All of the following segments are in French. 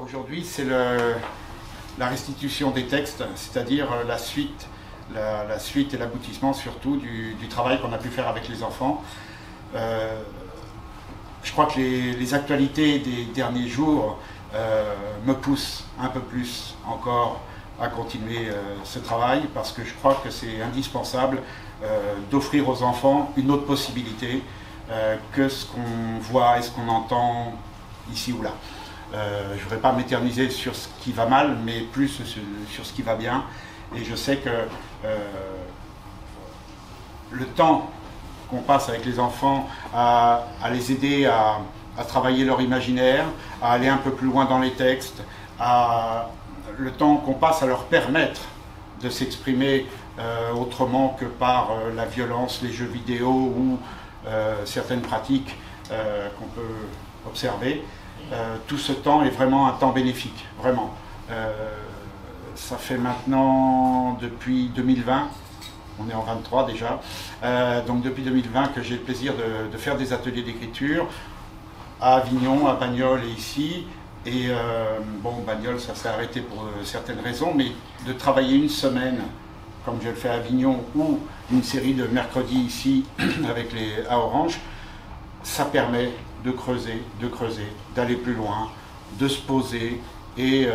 aujourd'hui, c'est la restitution des textes, c'est-à-dire la suite et l'aboutissement surtout du travail qu'on a pu faire avec les enfants. Je crois que les actualités des derniers jours me poussent un peu plus encore à continuer ce travail, parce que je crois que c'est indispensable d'offrir aux enfants une autre possibilité que ce qu'on voit et ce qu'on entend ici ou là. Je ne voudrais pas m'éterniser sur ce qui va mal, mais plus sur ce qui va bien. Et je sais que le temps qu'on passe avec les enfants à les aider à travailler leur imaginaire, à aller un peu plus loin dans les textes, le temps qu'on passe à leur permettre de s'exprimer autrement que par la violence, les jeux vidéo ou certaines pratiques qu'on peut observer. Tout ce temps est vraiment un temps bénéfique, vraiment. Ça fait maintenant depuis 2020, on est en 23 déjà, donc depuis 2020 que j'ai le plaisir de faire des ateliers d'écriture à Avignon, à Bagnols et ici. Et bon, Bagnols, ça s'est arrêté pour certaines raisons, mais de travailler une semaine, comme je le fais à Avignon, ou une série de mercredis ici avec à Orange, ça permet de creuser, d'aller plus loin, de se poser, et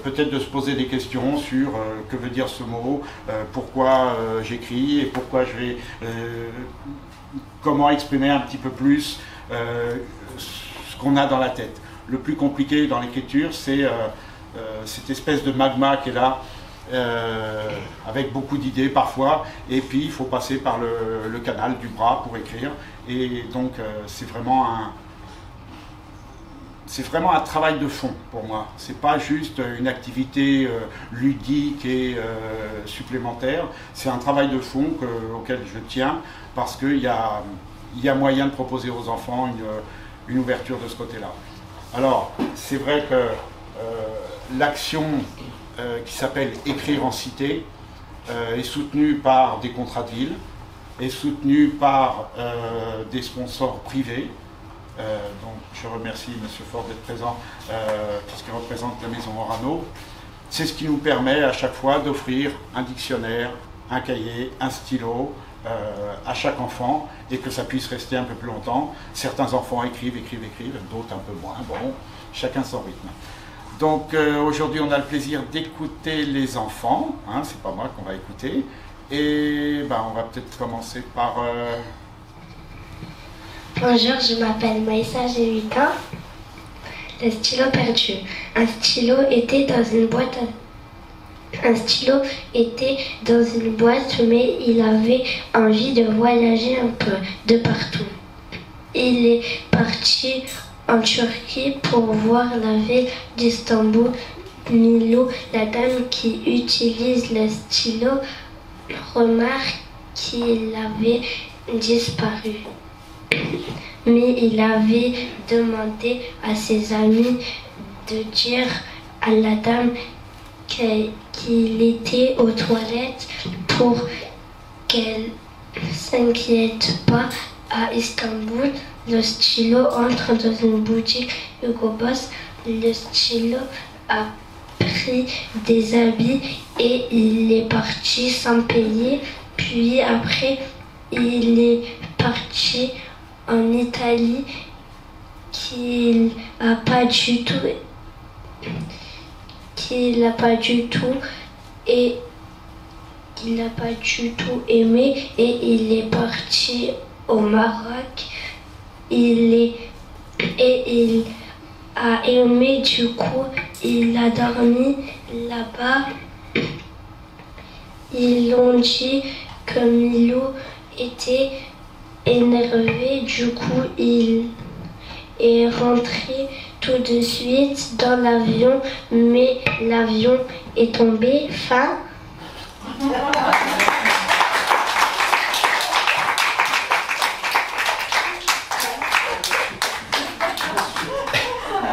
peut-être de se poser des questions sur que veut dire ce mot, pourquoi j'écris, et pourquoi je vais... comment exprimer un petit peu plus ce qu'on a dans la tête. Le plus compliqué dans l'écriture, c'est cette espèce de magma qui est là, avec beaucoup d'idées parfois, et puis il faut passer par le canal du bras pour écrire, et donc c'est vraiment un travail de fond pour moi. C'est pas juste une activité ludique et supplémentaire, c'est un travail de fond auquel je tiens, parce qu'il y a moyen de proposer aux enfants une ouverture de ce côté-là. Alors, c'est vrai que l'action qui s'appelle Écrire en Cité est soutenue par des contrats de ville, est soutenue par des sponsors privés. Donc je remercie M. Ford d'être présent, puisqu'il représente la maison Orano. C'est ce qui nous permet à chaque fois d'offrir un dictionnaire, un cahier, un stylo à chaque enfant, et que ça puisse rester un peu plus longtemps. Certains enfants écrivent, d'autres un peu moins. Bon, chacun son rythme. Donc aujourd'hui on a le plaisir d'écouter les enfants, hein, c'est pas moi qu'on va écouter, et ben, on va peut-être commencer par... Bonjour, je m'appelle Maïssa, j'ai 8 ans. Le stylo perdu. Un stylo était dans une boîte, mais il avait envie de voyager un peu de partout. Il est parti en Turquie pour voir la ville d'Istanbul. Milo, la dame qui utilise le stylo, remarque qu'il avait disparu. Mais il avait demandé à ses amis de dire à la dame qu'il était aux toilettes pour qu'elle ne s'inquiète pas. À Istanbul, le stylo entre dans une boutique Hugo Boss. Le stylo a pris des habits et il est parti sans payer. Puis après, il est parti en Italie, qu'il n'a pas du tout aimé, et il est parti au Maroc. Il a aimé, du coup il a dormi là-bas. Ils ont dit que Milo était énervé, du coup il est rentré tout de suite dans l'avion, mais l'avion est tombé. Fin.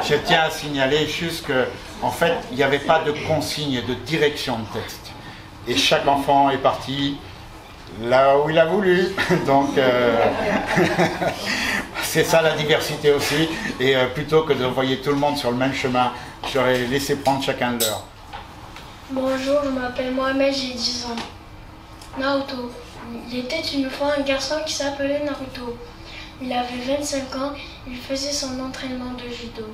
Je tiens à signaler juste qu'en fait, il n'y avait pas de consigne de direction de texte. Et chaque enfant est parti là où il a voulu. Donc, c'est ça la diversité aussi. Et plutôt que d'envoyer tout le monde sur le même chemin Je leur ai laissé prendre chacun de leur. Bonjour, je m'appelle Mohamed, j'ai 10 ans. Naruto. Il était une fois un garçon qui s'appelait Naruto. Il avait 25 ans, il faisait son entraînement de judo.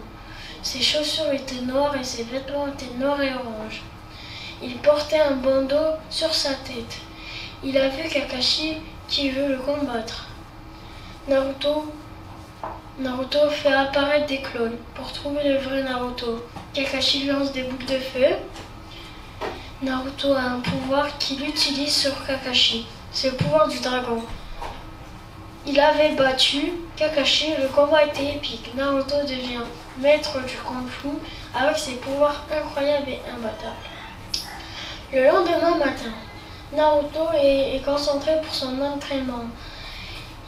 Ses chaussures étaient noires et ses vêtements étaient noirs et orange. Il portait un bandeau sur sa tête. Il a vu Kakashi qui veut le combattre. Naruto fait apparaître des clones pour trouver le vrai Naruto. Kakashi lance des boucles de feu. Naruto a un pouvoir qu'il utilise sur Kakashi. C'est le pouvoir du dragon. Il avait battu Kakashi, le combat était épique. Naruto devient maître du Kung-Fu avec ses pouvoirs incroyables et imbattables. Le lendemain matin, Naruto est concentré pour son entraînement.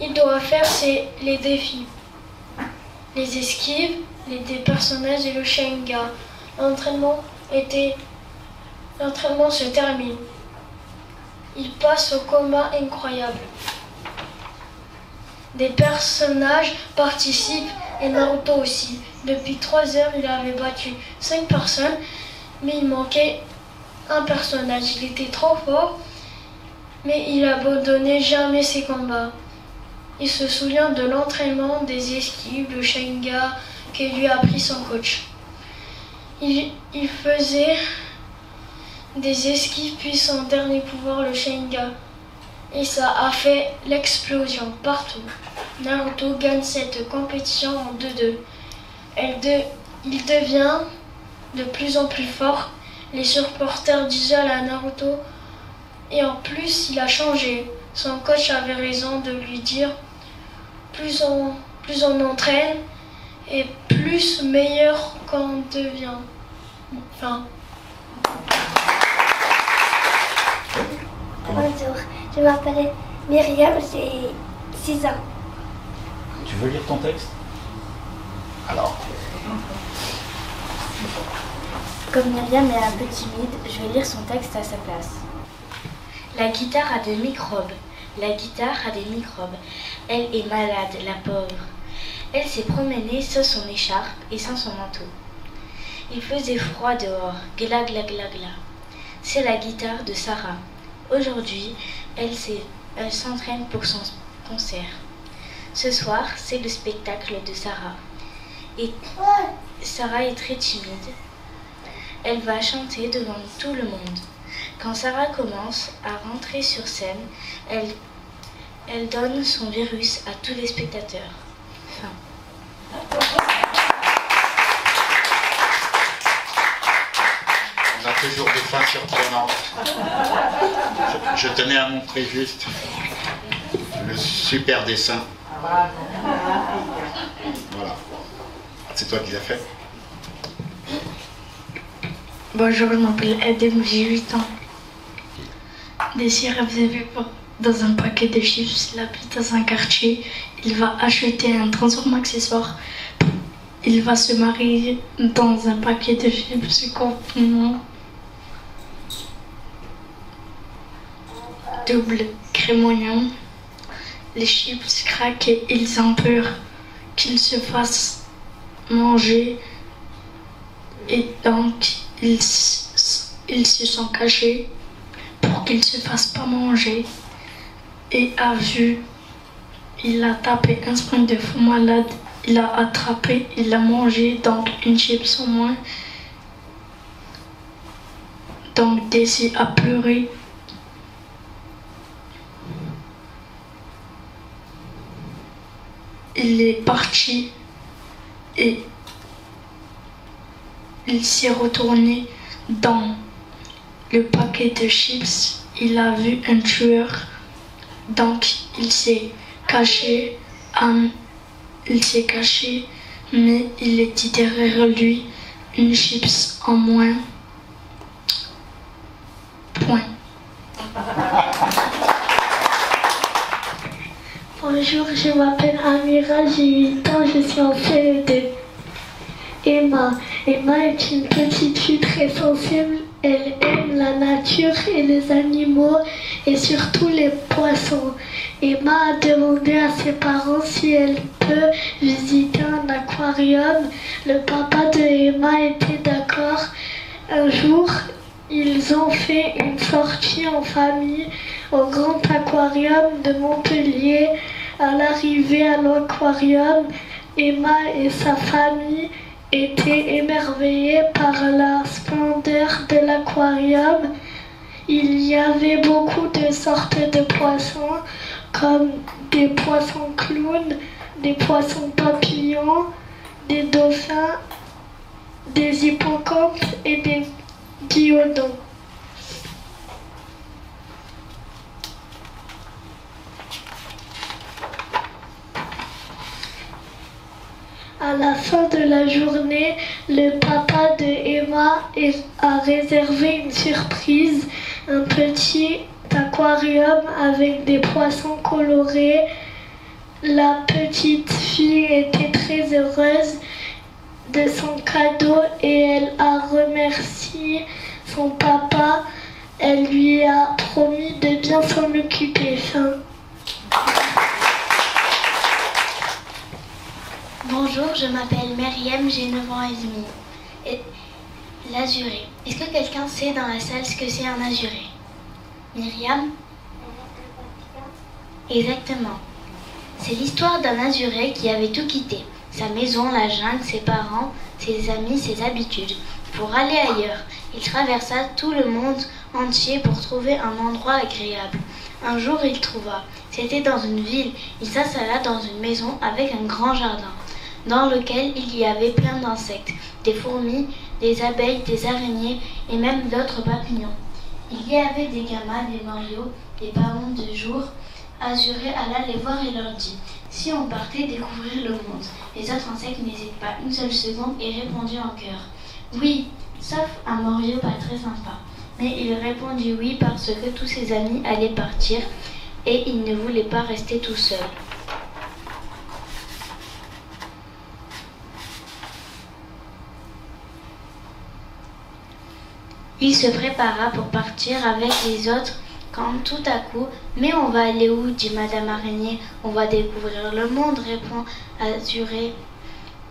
Il doit faire les défis, les esquives, des personnages et le Sharingan. L'entraînement se termine. Il passe au combat incroyable. Des personnages participent et Naruto aussi. Depuis 3 heures, il avait battu 5 personnes, mais il manquait un personnage. Il était trop fort, mais il abandonnait jamais ses combats. Il se souvient de l'entraînement, des esquives, le Sharingan que lui a appris son coach. Il faisait des esquives, puis son dernier pouvoir, le Sharingan. Et ça a fait l'explosion partout. Naruto gagne cette compétition en 2-2. Il devient de plus en plus fort. Les supporters d'isolent à Naruto. Et en plus, il a changé. Son coach avait raison de lui dire plus on entraîne et plus meilleur qu'on devient. Enfin. Bonjour, je m'appelle Myriam, j'ai 6 ans. Tu veux lire ton texte? Alors. Comme Myriam est un peu timide, je vais lire son texte à sa place. La guitare a des microbes. La guitare a des microbes. Elle est malade, la pauvre. Elle s'est promenée sans son écharpe et sans son manteau. Il faisait froid dehors. Gla gla gla gla. C'est la guitare de Sarah. Aujourd'hui, elle s'entraîne pour son concert. Ce soir, c'est le spectacle de Sarah. Et Sarah est très timide. Elle va chanter devant tout le monde. Quand Sarah commence à rentrer sur scène, elle donne son virus à tous les spectateurs. Fin. On a toujours des fins surprenantes. Je tenais à montrer juste le super dessin. Voilà. C'est toi qui l'as fait? Bonjour, je m'appelle Edem, j'ai 8 ans. Désir a vu dans un paquet de chips, il habite dans un quartier, il va acheter un transforme accessoire. Il va se marier dans un paquet de chips complètement double crémoignon. Les chips craquent et ils ont peur qu'ils se fassent manger et donc ils se sont cachés pour qu'ils ne se fassent pas manger. Et il a tapé un sprint de fou malade, il a attrapé, il a mangé, donc une chips au moins. Donc Daisy a pleuré. Il est parti et il s'est retourné dans le paquet de chips. Il a vu un tueur, donc il s'est caché, mais il était derrière lui, une chips en moins. Point. Bonjour, je m'appelle Amira, j'ai 8 ans, je suis en CE2. Emma est une petite fille très sensible Elle aime la nature et les animaux et surtout les poissons. Emma a demandé à ses parents si elle peut visiter un aquarium. Le papa de Emma était d'accord. Un jour, ils ont fait une sortie en famille au grand aquarium de Montpellier. À l'arrivée à l'aquarium, Emma et sa famille étaient émerveillés par la splendeur de l'aquarium. Il y avait beaucoup de sortes de poissons, comme des poissons clowns, des poissons papillons, des dauphins, des hippocampes et des diodons. À la fin de la journée, le papa de Emma a réservé une surprise, un petit aquarium avec des poissons colorés. La petite fille était très heureuse de son cadeau et elle a remercié son papa. Elle lui a promis de bien s'en occuper. Fin. Bonjour, je m'appelle Myriam, j'ai 9 ans et demi. Et l'azuré. Est-ce que quelqu'un sait dans la salle ce que c'est un azuré? Myriam? Exactement. C'est l'histoire d'un azuré qui avait tout quitté. Sa maison, la jungle, ses parents, ses amis, ses habitudes. Pour aller ailleurs, il traversa tout le monde entier pour trouver un endroit agréable. Un jour, il trouva. C'était dans une ville. Il s'installa dans une maison avec un grand jardin, dans lequel il y avait plein d'insectes, des fourmis, des abeilles, des araignées et même d'autres papillons. Il y avait des gamas, des marios, des ballons de jour. Azuré alla les voir et leur dit: si on partait découvrir le monde? Les autres insectes n'hésitent pas une seule seconde et répondit en chœur: oui, sauf un morio pas très sympa. Mais il répondit oui parce que tous ses amis allaient partir et il ne voulait pas rester tout seul. Il se prépara pour partir avec les autres quand tout à coup: mais on va aller où? Dit Madame Araignée. On va découvrir le monde, répond Azuré.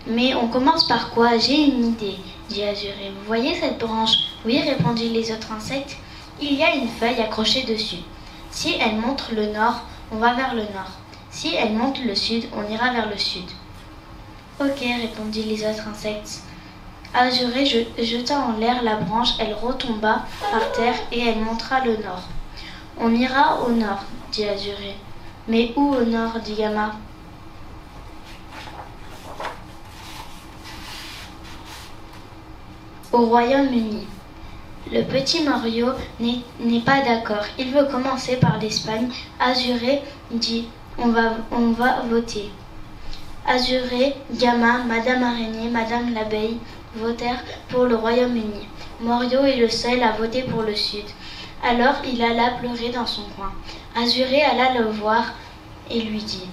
Mais on commence par quoi? J'ai une idée, dit Azuré. Vous voyez cette branche? Oui, répondit les autres insectes. Il y a une feuille accrochée dessus. Si elle montre le nord, on va vers le nord. Si elle montre le sud, on ira vers le sud. Ok, répondit les autres insectes. Azuré jeta en l'air la branche, elle retomba par terre et elle montra le nord. On ira au nord, dit Azuré. Mais où au nord? Dit Gamma. Au Royaume-Uni. Le petit Morio n'est pas d'accord. Il veut commencer par l'Espagne. Azuré dit: on va voter. Azuré, Gamma, Madame Araignée, Madame l'Abeille votèrent pour le Royaume-Uni. Morio est le seul à voter pour le Sud. Alors il alla pleurer dans son coin. Azuré alla le voir et lui dit: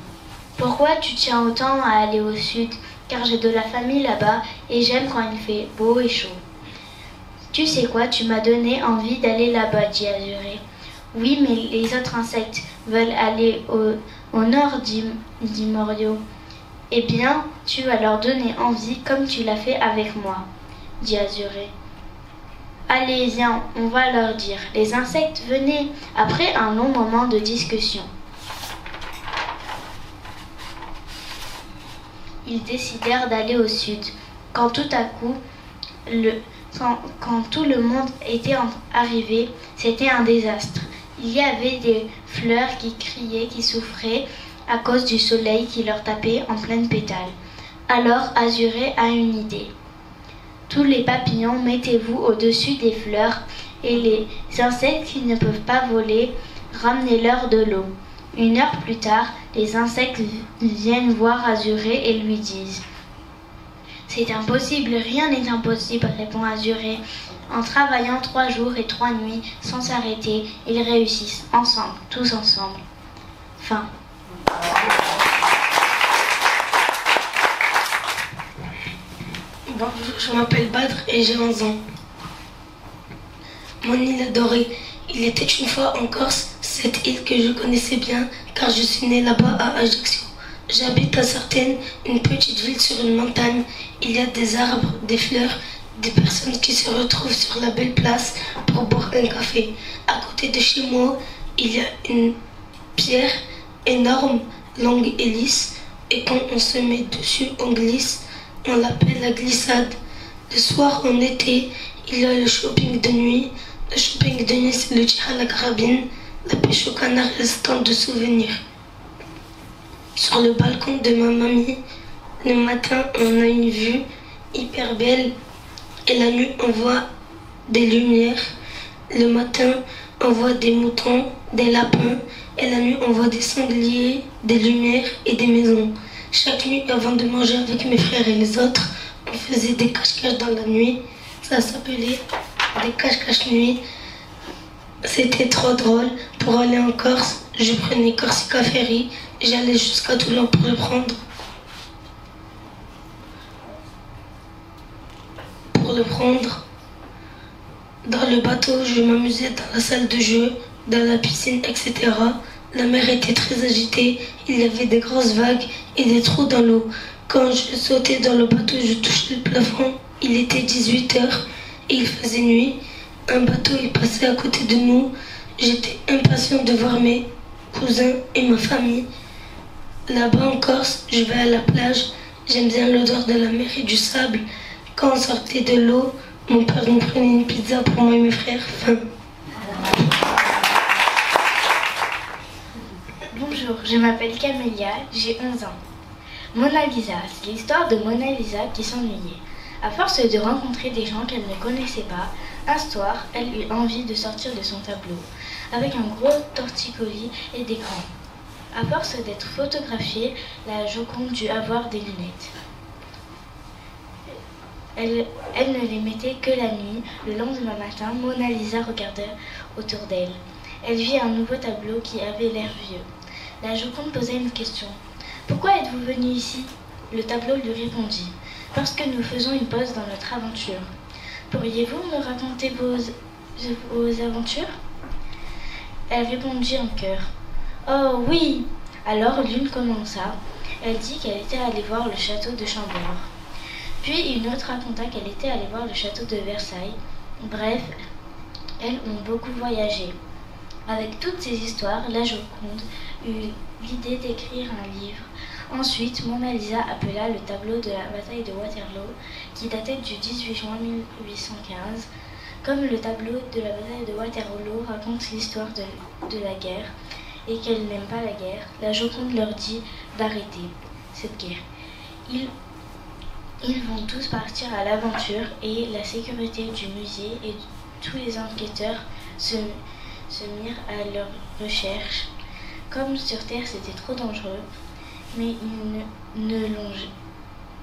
pourquoi tu tiens autant à aller au Sud? Car j'ai de la famille là-bas et j'aime quand il fait beau et chaud. Tu sais quoi, tu m'as donné envie d'aller là-bas, dit Azuré. Oui, mais les autres insectes veulent aller au nord, dit Morio. Eh bien, tu vas leur donner envie comme tu l'as fait avec moi, dit Azuré. Allez, viens, on va leur dire. Les insectes venaient après un long moment de discussion. Ils décidèrent d'aller au sud. Quand tout à coup, quand tout le monde était arrivé, c'était un désastre. Il y avait des fleurs qui criaient, qui souffraient à cause du soleil qui leur tapait en pleine pétale. Alors Azuré a une idée. Tous les papillons, mettez-vous au-dessus des fleurs, et les insectes qui ne peuvent pas voler, ramenez-leur de l'eau. 1 heure plus tard, les insectes viennent voir Azuré et lui disent: c'est impossible, rien n'est impossible, répond Azuré. En travaillant 3 jours et 3 nuits sans s'arrêter, ils réussissent ensemble, tous ensemble. Fin. Bonjour, je m'appelle Badr et j'ai 11 ans. mon île adorée. Il était une fois en Corse, cette île que je connaissais bien, car je suis née là-bas à Ajaccio. J'habite à Sartène, une petite ville sur une montagne. Il y a des arbres, des fleurs, des personnes qui se retrouvent sur la belle place pour boire un café. À côté de chez moi, il y a une pierre énorme, longue et lisse, et quand on se met dessus, on glisse. On l'appelle la glissade. Le soir, en été, il y a le shopping de nuit. Le shopping de nuit, c'est le tir à la carabine, la pêche au canard et le stand de souvenirs. Sur le balcon de ma mamie, le matin, on a une vue hyper belle. Et la nuit, on voit des lumières. Le matin, on voit des moutons, des lapins. Et la nuit, on voit des sangliers, des lumières et des maisons. Chaque nuit, avant de manger avec mes frères et les autres, on faisait des cache-cache dans la nuit. Ça s'appelait des cache-cache nuit. C'était trop drôle. Pour aller en Corse, je prenais Corsica Ferry. J'allais jusqu'à Toulon pour le prendre. Dans le bateau, je m'amusais dans la salle de jeu, dans la piscine, etc. La mer était très agitée, il y avait des grosses vagues et des trous dans l'eau. Quand je sautais dans le bateau, je touchais le plafond. Il était 18h et il faisait nuit. Un bateau est passé à côté de nous. J'étais impatient de voir mes cousins et ma famille. Là-bas en Corse, je vais à la plage. J'aime bien l'odeur de la mer et du sable. Quand on sortait de l'eau, mon père nous prenait une pizza pour moi et mes frères. Fin. Bonjour, je m'appelle Camélia, j'ai 11 ans. Mona Lisa, c'est l'histoire de Mona Lisa qui s'ennuyait. À force de rencontrer des gens qu'elle ne connaissait pas, un soir, elle eut envie de sortir de son tableau, avec un gros torticolis et des crayons. À force d'être photographiée, la Joconde dut avoir des lunettes. Elle ne les mettait que la nuit. Le lendemain matin, Mona Lisa regardait autour d'elle. Elle vit un nouveau tableau qui avait l'air vieux. La Joconde posait une question. « Pourquoi êtes-vous venu ici ?» Le tableau lui répondit. « Parce que nous faisons une pause dans notre aventure. Pourriez-vous me raconter vos aventures ?» Elle répondit en chœur. « Oh oui !» Alors l'une commença. Elle dit qu'elle était allée voir le château de Chambord. Puis une autre raconta qu'elle était allée voir le château de Versailles. Bref, elles ont beaucoup voyagé. Avec toutes ces histoires, la Joconde eut l'idée d'écrire un livre. Ensuite, Mona Lisa appela le tableau de la bataille de Waterloo, qui datait du 18 juin 1815. Comme le tableau de la bataille de Waterloo raconte l'histoire de la guerre et qu'elle n'aime pas la guerre, la Joconde leur dit d'arrêter cette guerre. Ils vont tous partir à l'aventure et la sécurité du musée et tous les enquêteurs se mirent à leur recherche. Comme sur Terre c'était trop dangereux, mais ils ne l'ont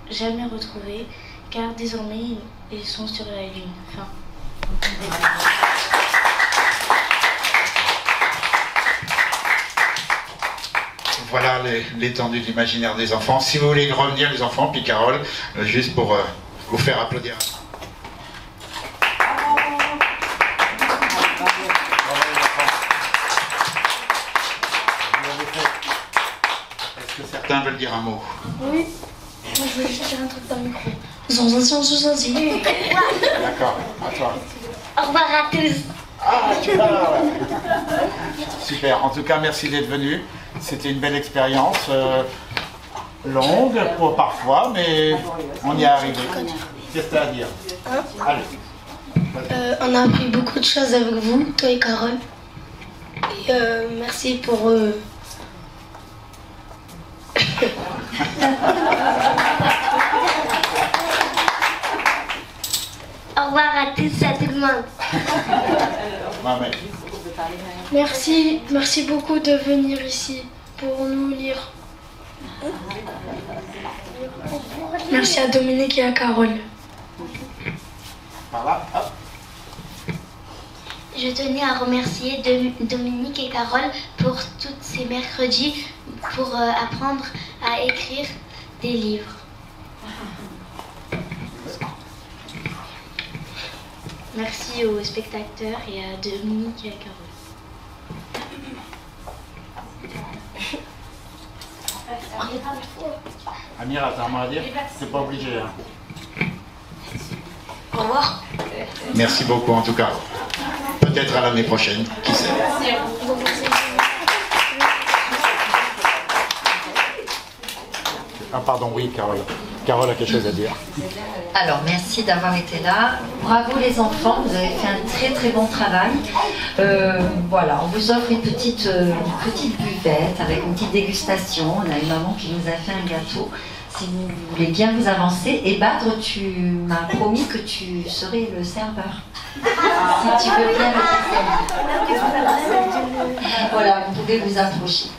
jamais retrouvé car désormais ils sont sur la Lune. Fin. Voilà l'étendue de l'imaginaire des enfants. Si vous voulez revenir les enfants, puis Carole, juste pour vous faire applaudir. Est-ce que certains veulent dire un mot? Oui, je voulais juste dire un truc dans le micro. D'accord, à toi. Au revoir à tous. Ah, tu parles. Super, en tout cas merci d'être venu. C'était une belle expérience, longue parfois, mais on y est arrivé. Qu'est-ce que tu as à dire? Allez. On a appris beaucoup de choses avec vous, toi et Carole. Et merci pour... Au revoir à tous, à tout le monde. Mohamed. Merci beaucoup de venir ici pour nous lire. Merci à Dominique et à Carole. Par là, hop. Je tenais à remercier Dominique et Carole pour tous ces mercredis pour apprendre à écrire des livres. Merci aux spectateurs et à Dominique et à Carole. Amira, t'as un mot à dire? C'est pas obligé. Hein. Au revoir. Merci beaucoup en tout cas. Peut-être à l'année prochaine, qui sait. Ah pardon, oui, Carole. Carole a quelque chose à dire. Alors, merci d'avoir été là. Bravo les enfants, vous avez fait un très très bon travail. Voilà, on vous offre une petite buvette avec une petite dégustation. On a une maman qui nous a fait un gâteau. Si vous voulez bien vous avancer. Et Badre, tu m'as promis que tu serais le serveur. Si tu veux bien le faire. Voilà, vous pouvez vous approcher.